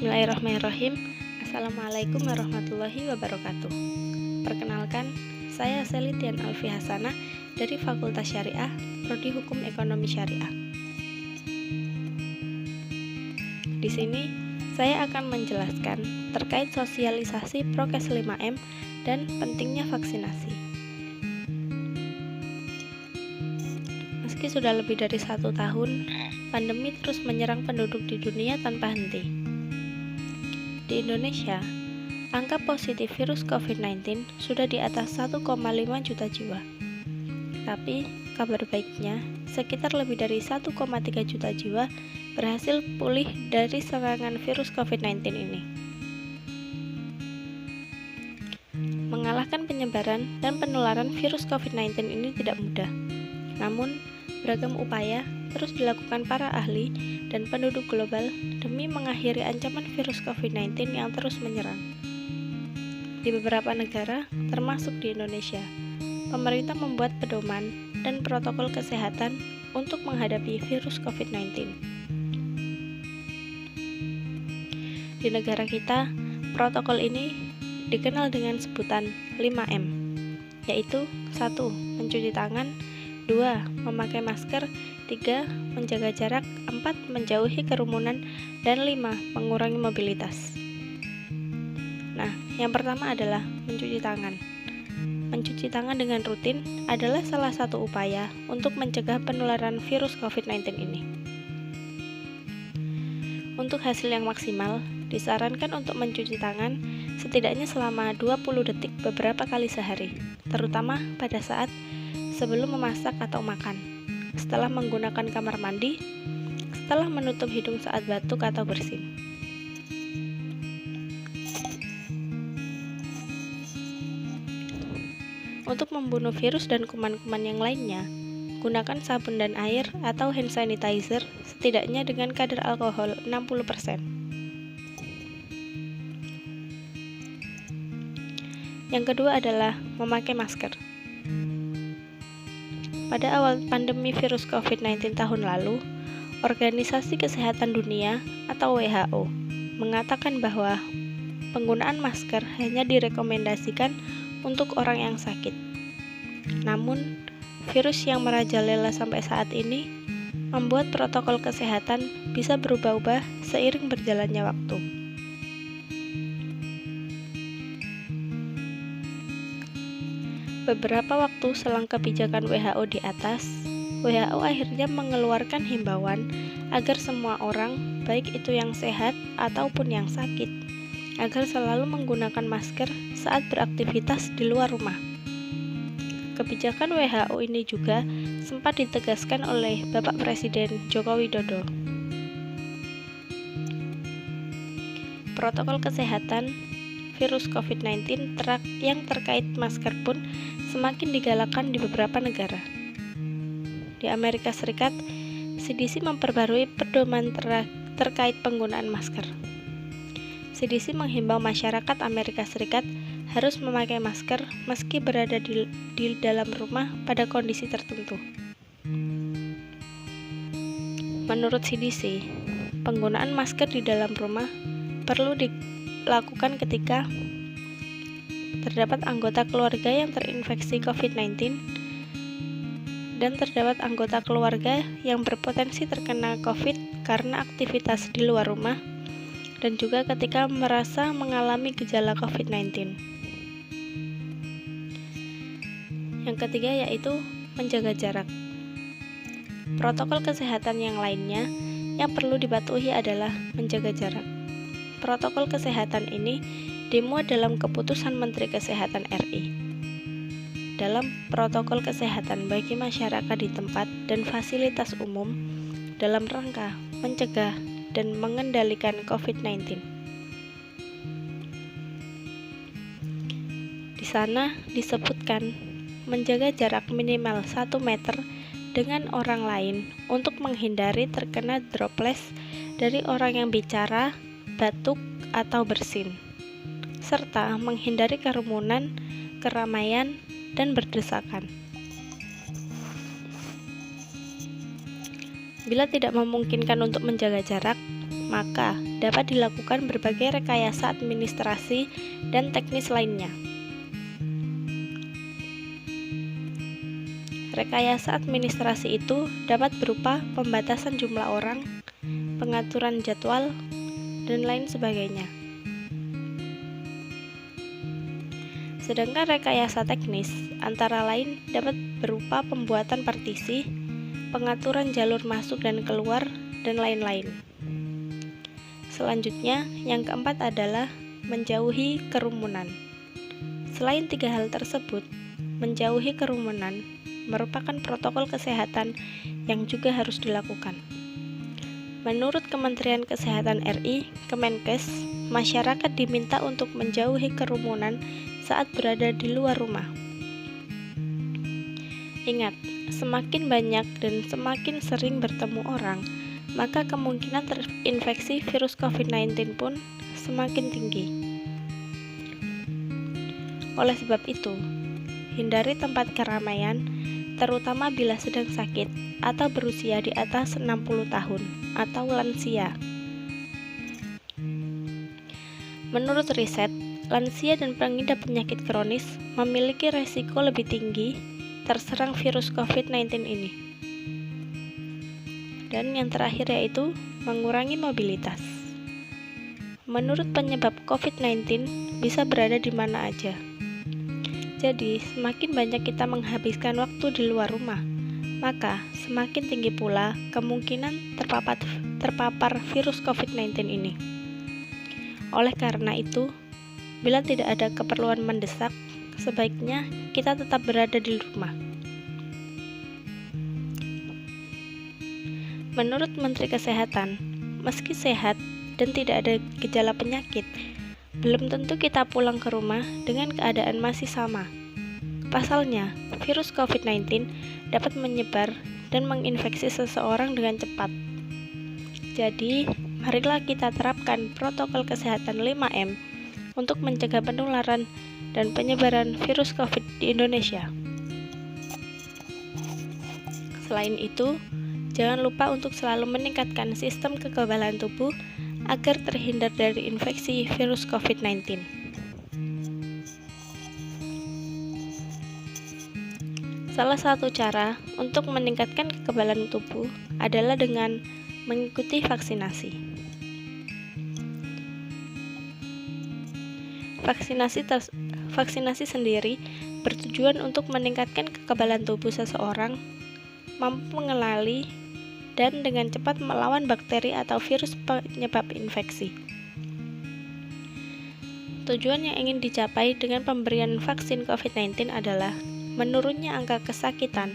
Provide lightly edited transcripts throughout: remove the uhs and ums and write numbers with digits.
Bismillahirrahmanirrahim. Assalamualaikum warahmatullahi wabarakatuh. Perkenalkan, saya Selitian Alfi Hasanah dari Fakultas Syariah, Prodi Hukum Ekonomi Syariah. Di sini, saya akan menjelaskan terkait sosialisasi prokes 5M dan pentingnya vaksinasi. Meski sudah lebih dari 1 tahun, pandemi terus menyerang penduduk di dunia tanpa henti. Di Indonesia, angka positif virus COVID-19 sudah di atas 1,5 juta jiwa. Tapi, kabar baiknya, sekitar lebih dari 1,3 juta jiwa berhasil pulih dari serangan virus COVID-19 ini. Mengalahkan penyebaran dan penularan virus COVID-19 ini tidak mudah. Namun, beragam upaya terus dilakukan para ahli dan penduduk global demi mengakhiri ancaman virus COVID-19 yang terus menyerang. Di beberapa negara, termasuk di Indonesia, pemerintah membuat pedoman dan protokol kesehatan untuk menghadapi virus COVID-19. Di negara kita, protokol ini dikenal dengan sebutan 5M, yaitu 1. Mencuci tangan, 2. Memakai masker, 3. Menjaga jarak, 4. Menjauhi kerumunan, dan 5. Mengurangi mobilitas. Nah, yang pertama adalah mencuci tangan. Mencuci tangan dengan rutin adalah salah satu upaya untuk mencegah penularan virus COVID-19 ini. Untuk hasil yang maksimal, disarankan untuk mencuci tangan setidaknya selama 20 detik beberapa kali sehari, terutama pada saat sebelum memasak atau makan, setelah menggunakan kamar mandi, setelah menutup hidung saat batuk atau bersin. Untuk membunuh virus dan kuman-kuman yang lainnya, gunakan sabun dan air atau hand sanitizer setidaknya dengan kadar alkohol 60%. Yang kedua adalah memakai masker. Pada awal pandemi virus COVID-19 tahun lalu, Organisasi Kesehatan Dunia atau WHO mengatakan bahwa penggunaan masker hanya direkomendasikan untuk orang yang sakit. Namun, virus yang merajalela sampai saat ini membuat protokol kesehatan bisa berubah-ubah seiring berjalannya waktu. Beberapa waktu selang kebijakan WHO di atas, WHO akhirnya mengeluarkan himbauan agar semua orang, baik itu yang sehat ataupun yang sakit, agar selalu menggunakan masker saat beraktivitas di luar rumah. Kebijakan WHO ini juga sempat ditegaskan oleh Bapak Presiden Joko Widodo. Protokol kesehatan virus COVID-19 yang terkait masker pun semakin digalakkan di beberapa negara. Di Amerika Serikat, CDC memperbarui pedoman terkait penggunaan masker. CDC menghimbau masyarakat Amerika Serikat harus memakai masker meski berada di dalam rumah pada kondisi tertentu. Menurut CDC, penggunaan masker di dalam rumah perlu dilakukan ketika terdapat anggota keluarga yang terinfeksi COVID-19 dan terdapat anggota keluarga yang berpotensi terkena COVID karena aktivitas di luar rumah, dan juga ketika merasa mengalami gejala COVID-19. Yang ketiga yaitu menjaga jarak. Protokol kesehatan yang lainnya yang perlu dipatuhi adalah menjaga jarak. Protokol kesehatan ini dimuat dalam keputusan Menteri Kesehatan RI. Dalam protokol kesehatan bagi masyarakat di tempat dan fasilitas umum dalam rangka mencegah dan mengendalikan COVID-19. Di sana disebutkan menjaga jarak minimal 1 meter dengan orang lain untuk menghindari terkena droplet dari orang yang bicara, batuk, atau bersin, serta menghindari kerumunan, keramaian, dan berdesakan. Bila tidak memungkinkan untuk menjaga jarak, maka dapat dilakukan berbagai rekayasa administrasi dan teknis lainnya. Rekayasa administrasi itu dapat berupa pembatasan jumlah orang, pengaturan jadwal, dan lain sebagainya. Sedangkan rekayasa teknis antara lain dapat berupa pembuatan partisi, pengaturan jalur masuk dan keluar, dan lain-lain. Selanjutnya, yang keempat adalah menjauhi kerumunan. Selain 3 hal tersebut, menjauhi kerumunan merupakan protokol kesehatan yang juga harus dilakukan. Menurut Kementerian Kesehatan RI, Kemenkes, masyarakat diminta untuk menjauhi kerumunan saat berada di luar rumah. Ingat, semakin banyak dan semakin sering bertemu orang, maka kemungkinan terinfeksi virus COVID-19 pun semakin tinggi. Oleh sebab itu, hindari tempat keramaian, terutama bila sedang sakit atau berusia di atas 60 tahun atau lansia. Menurut riset, lansia dan pengidap penyakit kronis memiliki resiko lebih tinggi terserang virus COVID-19 ini. Dan yang terakhir yaitu mengurangi mobilitas. Menurut penyebab COVID-19 bisa berada di mana aja. Jadi, semakin banyak kita menghabiskan waktu di luar rumah, maka semakin tinggi pula kemungkinan terpapar virus COVID-19 ini. Oleh karena itu, bila tidak ada keperluan mendesak, sebaiknya kita tetap berada di rumah. Menurut Menteri Kesehatan, meski sehat dan tidak ada gejala penyakit, belum tentu kita pulang ke rumah dengan keadaan masih sama. Pasalnya, virus COVID-19 dapat menyebar dan menginfeksi seseorang dengan cepat. Jadi, marilah kita terapkan protokol kesehatan 5M untuk mencegah penularan dan penyebaran virus COVID di Indonesia. Selain itu, jangan lupa untuk selalu meningkatkan sistem kekebalan tubuh agar terhindar dari infeksi virus COVID-19. Salah satu cara untuk meningkatkan kekebalan tubuh adalah dengan mengikuti vaksinasi. Vaksinasi sendiri bertujuan untuk meningkatkan kekebalan tubuh seseorang, mampu mengenali dan dengan cepat melawan bakteri atau virus penyebab infeksi. Tujuan yang ingin dicapai dengan pemberian vaksin COVID-19 adalah menurunnya angka kesakitan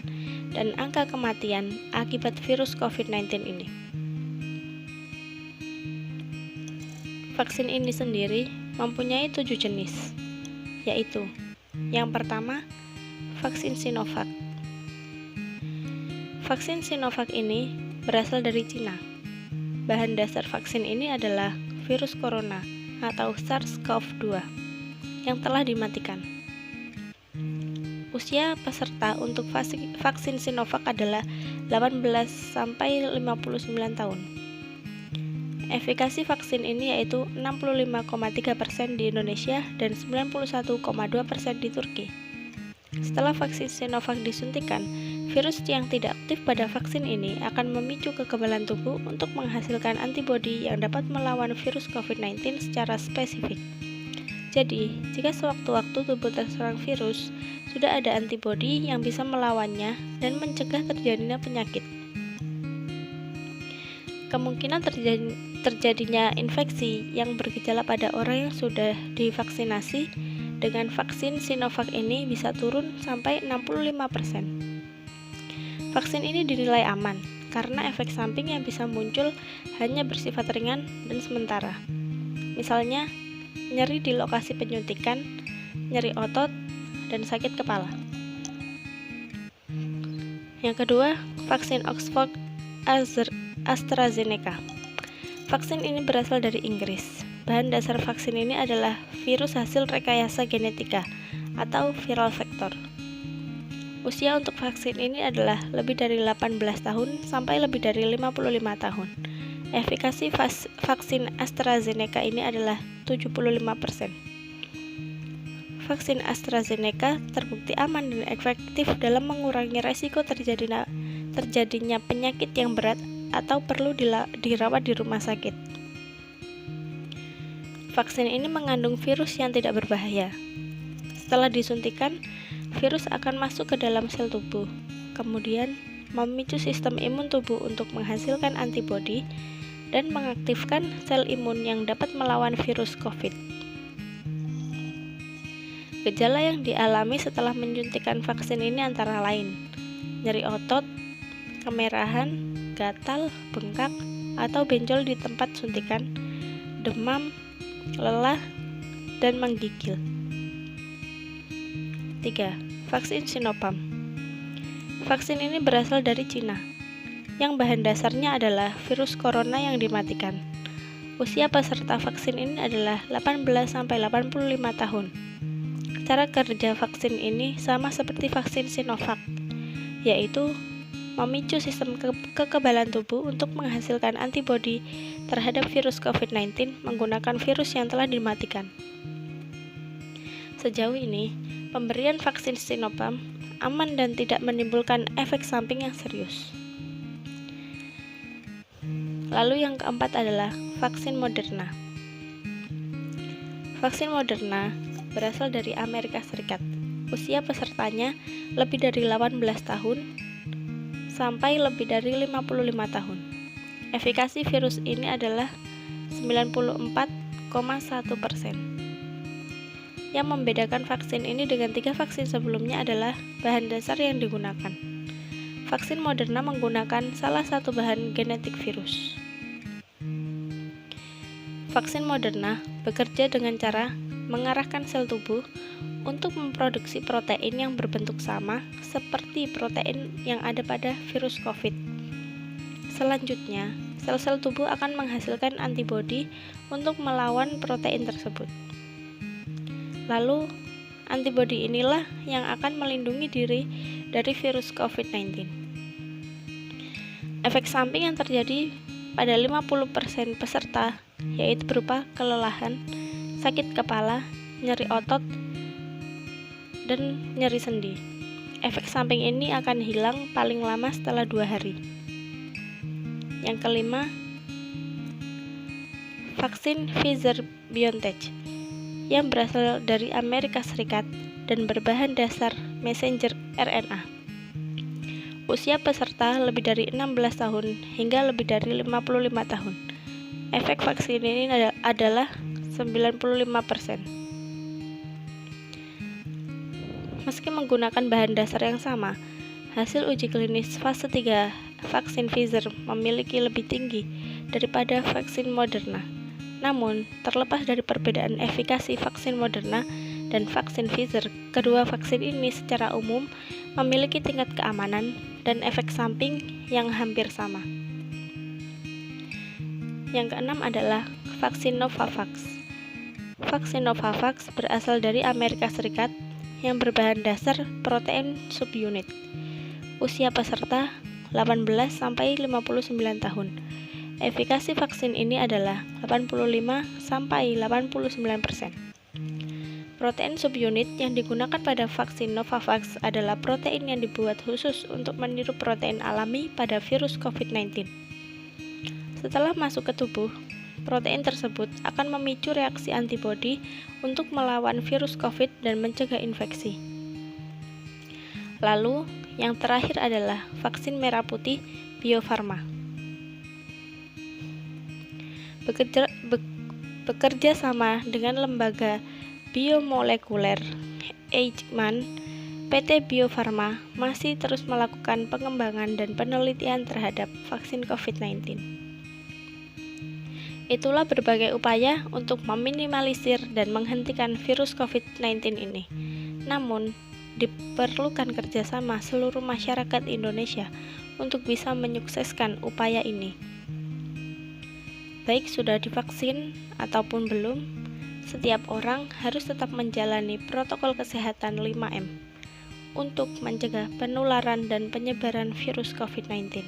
dan angka kematian akibat virus COVID-19 ini. Vaksin ini sendiri mempunyai 7 jenis, yaitu yang pertama, vaksin Sinovac. Vaksin Sinovac ini berasal dari Cina. Bahan dasar vaksin ini adalah virus corona atau SARS-CoV-2 yang telah dimatikan. Usia peserta untuk vaksin Sinovac adalah 18-59 tahun. Efikasi vaksin ini yaitu 65,3% di Indonesia dan 91,2% di Turki. Setelah vaksin Sinovac disuntikan, virus yang tidak aktif pada vaksin ini akan memicu kekebalan tubuh untuk menghasilkan antibodi yang dapat melawan virus COVID-19 secara spesifik. Jadi, jika sewaktu-waktu tubuh terserang virus, sudah ada antibodi yang bisa melawannya dan mencegah terjadinya penyakit. Kemungkinan terjadinya infeksi yang bergejala pada orang yang sudah divaksinasi dengan vaksin Sinovac ini bisa turun sampai 65%. Vaksin ini dinilai aman karena efek samping yang bisa muncul hanya bersifat ringan dan sementara. Misalnya, nyeri di lokasi penyuntikan, nyeri otot, dan sakit kepala. Yang kedua, vaksin Oxford AstraZeneca. Vaksin ini berasal dari Inggris. Bahan dasar vaksin ini adalah virus hasil rekayasa genetika atau viral vector. Usia untuk vaksin ini adalah lebih dari 18 tahun sampai lebih dari 55 tahun. Efikasi vaksin AstraZeneca ini adalah 75%. Vaksin AstraZeneca terbukti aman dan efektif dalam mengurangi resiko terjadinya penyakit yang berat atau perlu dirawat di rumah sakit. Vaksin ini mengandung virus yang tidak berbahaya. Setelah disuntikan, virus akan masuk ke dalam sel tubuh, kemudian memicu sistem imun tubuh untuk menghasilkan antibodi dan mengaktifkan sel imun yang dapat melawan virus COVID. Gejala yang dialami setelah menyuntikan vaksin ini antara lain nyeri otot, kemerahan, gatal, bengkak, atau benjol di tempat suntikan, demam, lelah, dan menggigil. 3. Vaksin Sinopharm. Vaksin ini berasal dari Cina, yang bahan dasarnya adalah virus corona yang dimatikan. Usia peserta vaksin ini adalah 18-85 tahun. Cara kerja vaksin ini sama seperti vaksin Sinovac, yaitu memicu sistem kekebalan tubuh untuk menghasilkan antibodi terhadap virus COVID-19 menggunakan virus yang telah dimatikan. Sejauh ini, pemberian vaksin Sinopharm aman dan tidak menimbulkan efek samping yang serius. Lalu yang keempat adalah vaksin Moderna. Vaksin Moderna berasal dari Amerika Serikat. Usia pesertanya lebih dari 18 tahun sampai lebih dari 55 tahun. Efikasi virus ini adalah 94,1%. Yang membedakan vaksin ini dengan 3 vaksin sebelumnya adalah bahan dasar yang digunakan. Vaksin Moderna menggunakan salah satu bahan genetik virus. Vaksin Moderna bekerja dengan cara mengarahkan sel tubuh untuk memproduksi protein yang berbentuk sama seperti protein yang ada pada virus COVID. Selanjutnya, sel-sel tubuh akan menghasilkan antibodi untuk melawan protein tersebut. Lalu, antibodi inilah yang akan melindungi diri dari virus COVID-19. Efek samping yang terjadi pada 50% peserta yaitu berupa kelelahan, sakit kepala, nyeri otot, dan nyeri sendi. Efek samping ini akan hilang paling lama setelah 2 hari. Yang kelima, vaksin Pfizer-BioNTech yang berasal dari Amerika Serikat dan berbahan dasar messenger RNA. Usia peserta lebih dari 16 tahun hingga lebih dari 55 tahun. Efek vaksin ini adalah 95%. Meski menggunakan bahan dasar yang sama, hasil uji klinis fase 3 vaksin Pfizer memiliki lebih tinggi daripada vaksin Moderna. Namun, terlepas dari perbedaan efikasi vaksin Moderna dan vaksin Pfizer, kedua vaksin ini secara umum memiliki tingkat keamanan dan efek samping yang hampir sama. Yang keenam adalah vaksin Novavax. Vaksin Novavax berasal dari Amerika Serikat yang berbahan dasar protein subunit. Usia peserta 18-59 tahun. Efikasi vaksin ini adalah 85-89%. Protein subunit yang digunakan pada vaksin Novavax adalah protein yang dibuat khusus untuk meniru protein alami pada virus COVID-19. Setelah masuk ke tubuh, protein tersebut akan memicu reaksi antibodi untuk melawan virus COVID dan mencegah infeksi. Lalu, yang terakhir adalah vaksin merah putih Bio Farma. Bekerja sama dengan lembaga biomolekuler Eichmann, PT Bio Farma masih terus melakukan pengembangan dan penelitian terhadap vaksin COVID-19. Itulah berbagai upaya untuk meminimalisir dan menghentikan virus COVID-19 ini. Namun, diperlukan kerjasama seluruh masyarakat Indonesia untuk bisa menyukseskan upaya ini. Baik sudah divaksin ataupun belum, setiap orang harus tetap menjalani protokol kesehatan 5M untuk mencegah penularan dan penyebaran virus COVID-19.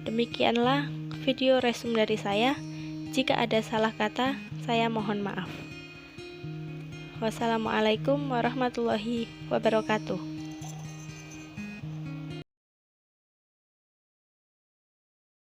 Demikianlah video resume dari saya. Jika ada salah kata, saya mohon maaf. Wassalamualaikum warahmatullahi wabarakatuh.